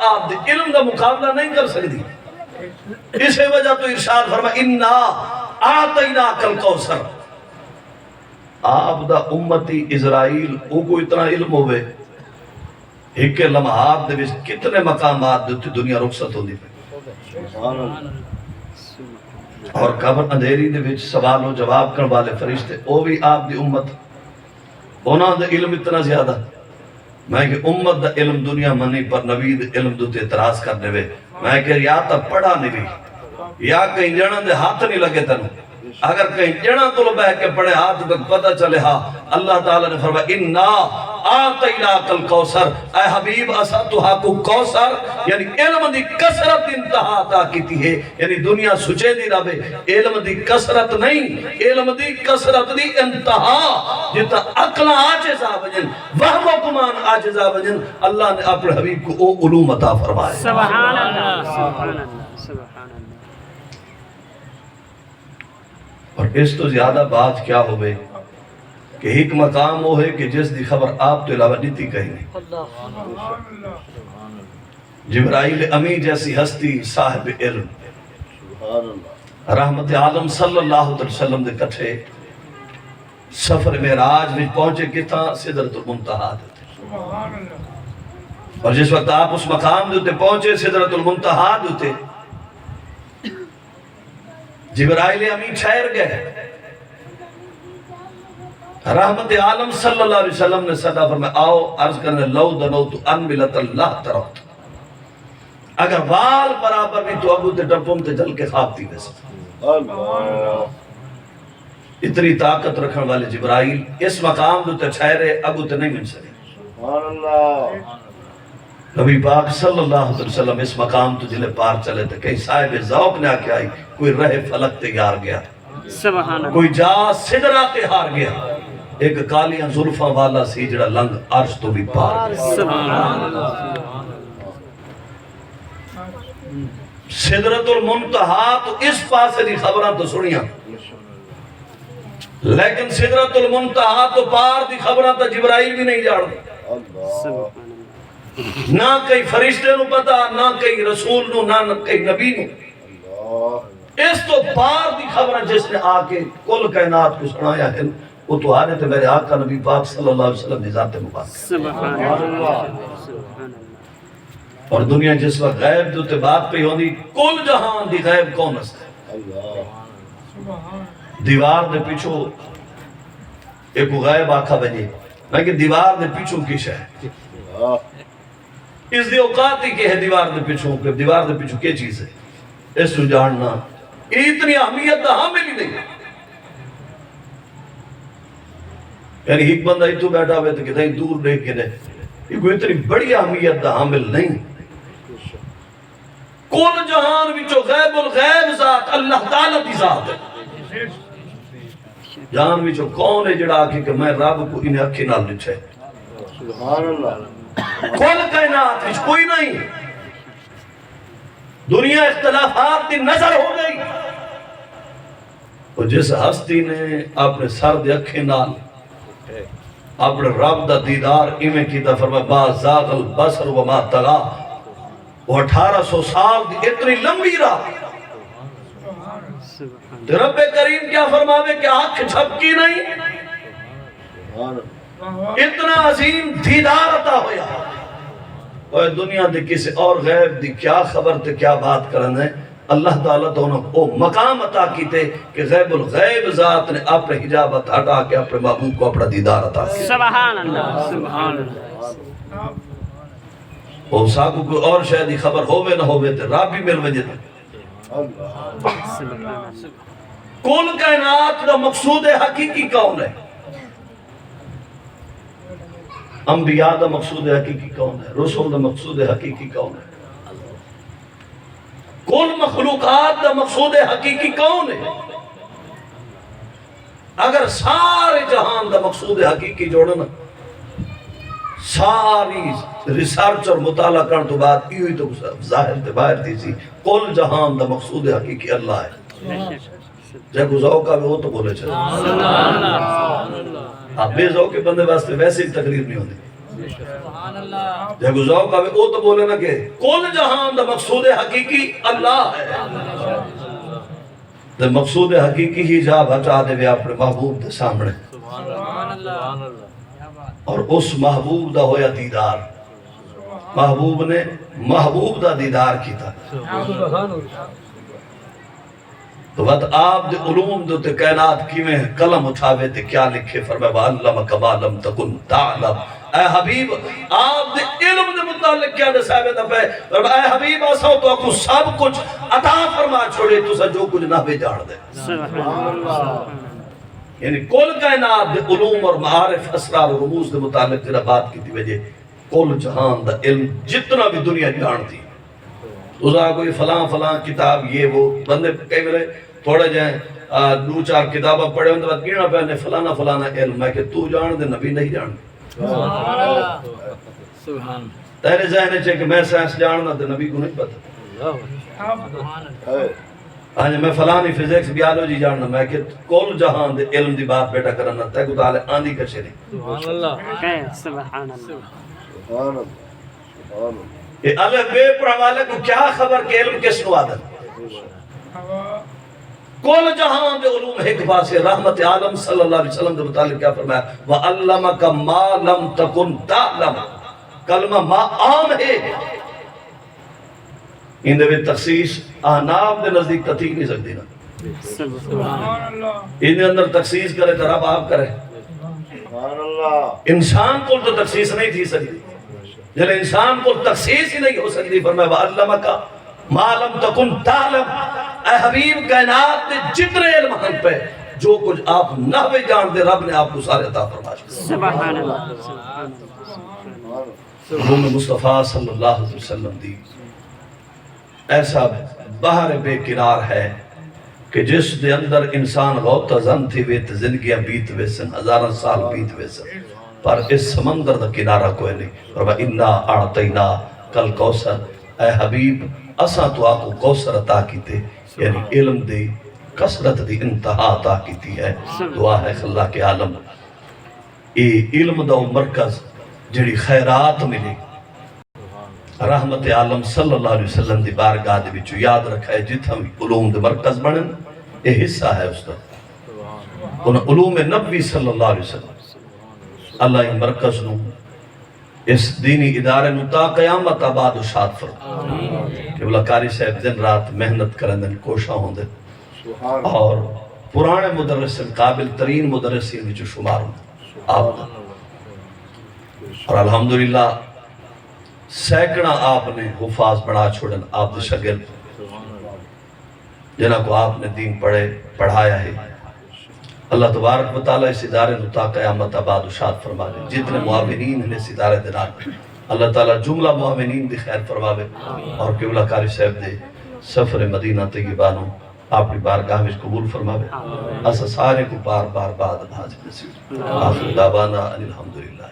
آپ دے علم دا مقابلہ نہیں کر سکتی. اسے وجہ تو ارشاد فرما انا آتیناک الکوثر. آپ دا امتی اسرائیل او کو اتنا علم ہوئے ایک لمحات دے وچ کتنے مقامات دے دنیا رخصت ہوندی پئی. اور قبر اندھیری دے وچ سوال و جواب کرن والے فرشتے او بھی آپ دی امت. انہاں دا علم اتنا زیادہ میں کہ امت دا علم دنیا منی پر نبی دا علم دو تے اعتراض کرنے وے. میں کہ یا تا پڑھا نہیں بھی یا کہیں جنہ دے ہاتھ نہیں لگے تنو. اگر کہیں جنہ تو لو بہ کے پڑھے ہاتھ تک پتہ چلے ہاں اللہ تعالیٰ نے فرمایا انا آتیناک الکوثر. اے حبیب اسا تو کو کوثر یعنی علم دی کثرت انتہا عطا کیتی ہے. یعنی دنیا سچے دی رب علم دی کثرت نہیں علم دی کثرت دی انتہا جتا عقل عاجز آوجن وہم و گمان عاجز آوجن اللہ نے اپنے حبیب کو او علوم عطا فرمائے. سبحان اللہ سبحان اللہ سبحان اللہ. اور اس تو زیادہ بات کیا ہوئے کہ ایک مقام وہ ہے کہ جس دی خبر آپ تو علاوہ نہیں تھی کہیں نہیں. جبرائیل امی جیسی ہستی صاحب علم رحمت عالم صلی اللہ علیہ وسلم دے کٹھے سفر معراج میں پہنچے کتا سدرۃ المنتہا دیتے. اور جس وقت آپ اس مقام دیتے پہنچے سدرۃ المنتہا دیتے جبرائیل امین ٹھہر گئے. رحمت عالم صلی اللہ علیہ وسلم نے صدا فرمایا آؤ عرض کرنے لو دنوت ان ملت اللہ ترکت. اگر وال برابر بھی تو ابو تے ڈپوں تے جل کے خواب تھی ویسے. اتنی طاقت رکھنے والے جبرائیل اس مقام دوتے ٹھہرے ابو تے نہیں من سکے. نبی پاک صلی اللہ علیہ وسلم اس مقام تو جلے پار چلے تھے. کہیں صاحب ذوق نے آکے آئی کوئی رہ فلک تے یار گیا کوئی جا صدرہ تے ہار گیا. ایک کالیاں ظلفہ والا سی جڑا لنگ عرش تو بھی پار گیا. صدرۃ المنتہا تو اس پاسے دی خبرہ تو سنیاں لیکن صدرۃ المنتہا تو پار دی خبرہ تو جبرائیل بھی نہیں جاڑ. نہ کئی فرشتے نو پتا نہ کئی رسول نو نہ کئی نبی نو. اس تو پار دی خبر جس نے آکے کل کائنات کو سنایا ہے وہ تو آنے تھے میرے آقا نبی پاک صلی اللہ علیہ وسلم ذات مبارک. اور دنیا جس وقت غیب دوتے بات پہ ہوندی کل جہان دی غیب کون ہے. دیوار دے پیچھو ایک غیب آقا بجے لیکن دیوار دے پیچھو کش ہے اس دی اوقات ہی کہ ہے دیوار دے پیچھوں کہ دیوار دے پیچھوں کیا چیز ہے اس کو جاننا اتنی اہمیت دا حامل ہی نہیں. یعنی ایک بندہ ہی تو بیٹھا ہوئے تو کہیں دور دیکھ کے دے یہ کوئی اتنی بڑی اہمیت دا حامل نہیں. کل جہان وچو غیب الغیب ذات اللہ تعالیٰ دی ذات ہے. جہان وچو کون ہے جڑا آکے کہ میں رب کو انہیں اکھی نال لچھے. سبحان اللہ. کل کائنات وچ کوئی نہیں. دنیا اختلافات دی نظر ہو گئی اور جس ہستی نے اپنے سر دے اکھے نال اپنے رب دا دیدار ایمیں کی دا فرمایا با زاغ البصر وما طغا. وہ 1800 سال دی اتنی لمبی راہ رب کریم کیا فرماوے کہ آنکھ جھپکی نہیں. اتنا عظیم دیدار عطا ہویا اور دنیا دے کسی اور غیب دی کیا خبر تے کیا بات کرنے. اللہ تعالیٰ تو انہوں کو مقام عطا کیتے کہ غیب الغیب ذات نے اپنے حجابت ہٹا کے اپنے محبوب کو اپنا دیدار عطا کیا. سبحان اللہ سبحان اللہ. وہ ساکو کوئی اور شاید خبر ہوئے نہ ہوئے تے رب بھی مل وجہ تھے. کل کائنات دا مقصود حقیقی کون ہے. انبیاء دا مقصود حقیقی کون ہے. رسول دا مقصود حقیقی کون ہے. کل مخلوقات دا مقصود حقیقی کون ہے. اگر سارے جہان دا مقصود حقیقی جوڑنا ساری ریسرچ اور مطالعہ کرنے تو بعد یہ ہوئی تو ظاہر تے باہر تھی سی کل جہان دا مقصود حقیقی اللہ ہے. جب ذوقہ بھی ہو تو بولے چلے. اب بے ذوق کے بندے واسطے ویسے ہی تقریر نہیں ہوتی. جب ذوق آوے وہ تو بولے نا کہ کل جہان دا مقصود حقیقی اللہ ہے، تو مقصود حقیقی ہی جا بچا دے وے اپنے محبوب دے سامنے، اور اس محبوب دا ہویا دیدار، محبوب نے محبوب دا دیدار کیتا، تو وقت آپ دے علوم دے تے کائنات کیویں قلم اٹھاوے تے کیا لکھے، فرمایا وَعَلَّمَكَ مَا لَمْ تَكُنْ تَعْلَمْ، اے حبیب آپ دے علم دے متعلق کیا نصابے دفعہ، فرمایا اے حبیب آساؤ تو آپ کو سب کچھ عطا فرما چھوڑے، تو سا جو کچھ نہ بھی جان دے، یعنی کل کائنات دے علوم اور معارف اسرار و رموز دے متعلق جنہ بات کی تھی وجہ کل جہان دا علم جتنا بھی دنیا جان دی، تو کوئی فلاں فلاں کتاب یہ وہ بندے کئی بلے تھوڑے جائیں دو چار کتابہ پڑھے ان بعد کینا پہنے فلانا فلانا علم ہے کہ تو جان دے نبی نہیں جان دے، تیرے ذہن ہے کہ میں سائنس جاننا دے نبی کو نہیں پتا، آج میں فلانی فزکس بیالوجی جاننا، میں کہ کل جہان دے علم دی بات بیٹا کرنا تے کو تعالی آندھی کچھے نہیں، سبحان اللہ، یہ الف بے پڑھا والے کو کیا خبر کہ علم کس نو آدھر، کل جہاں دے علوم ایک پاسے رحمت عالم صلی اللہ علیہ وسلم دے متعلق کیا فرمایا وَعَلَّمَكَ مَا لَمْ تَكُنْ تَعْلَمْ، کلمہ ما عام ہے، ان دے بھی تخصیص احناف دے نزدیک تطیق نہیں سکتی نا، ان دے اندر تخصیص کرے تو رب آپ کرے، انسان کو تو تخصیص نہیں تھی سکتی، جب انسان کو تخصیص ہی نہیں ہو سکتی، فرمایا وَعَلَّمَكَ مَا لَمْ تَكُنْ تَعْلَمْ، اے حبیب کائنات دے جتنے علم ہم پہ جو کچھ آپ نہ بھی جان دے رب نے آپ کو سارے عطا فرما دیا، سبحان اللہ، حضور مصطفیٰ صلی اللہ علیہ وسلم دی ایسا بحر بے کنار ہے کہ جس دے اندر انسان غوطہ زن تھی وے تے زندگیاں بیت وے سن، ہزارہ سال بیت وے سن، پر اس سمندر دا کنارہ کوئی نہیں، اور اِنَّا اَعْطَيْنَا کل کوثر، اے حبیب اساں تو آپ کو کوثر عطا کیتے، یعنی علم دی کثرت دی انتہا عطا کیتی ہے، دعا ہے اللہ کے عالم یہ علم دا مرکز جڑی خیرات ملی رحمت عالم صلی اللہ علیہ وسلم دی بارگاہ دے وچوں یاد رکھا ہے جتھاں بھی علوم دے مرکز بنن یہ حصہ ہے اس دا، ان علوم نبوی صلی اللہ علیہ وسلم اللہ ان مرکز نو اس دینی ادارے نو تا قیامت آباد و شاد فرما کہ بلا قاری صاحب دن رات محنت کرندن کوشاں ہوندے اور پرانے مدرسین قابل ترین مدرسین وچوں شمار ہوندے آپ دا، اور الحمدللہ سینکڑا آپ نے حفاظ بنا چھوڑن آپ دے شاگرد جنہ کو آپ نے دین پڑھایا ہے، اللہ تبارک و تعالیٰ اس ادارے نو تا قیامت آباد و شاد فرما دے، جتنے معاونین ہیں اس ادارے دے نال اللہ تعالیٰ جملہ معاونین دی خیر فرماوے، اور قبلہ قاری صاحب دے سفر مدینہ طیبہ نو اپنی بارگاہ میں قبول فرماوے، اسا سارے کو بار بار بعد حاضر نصیب، آخر دعوانا ان الحمدللہ۔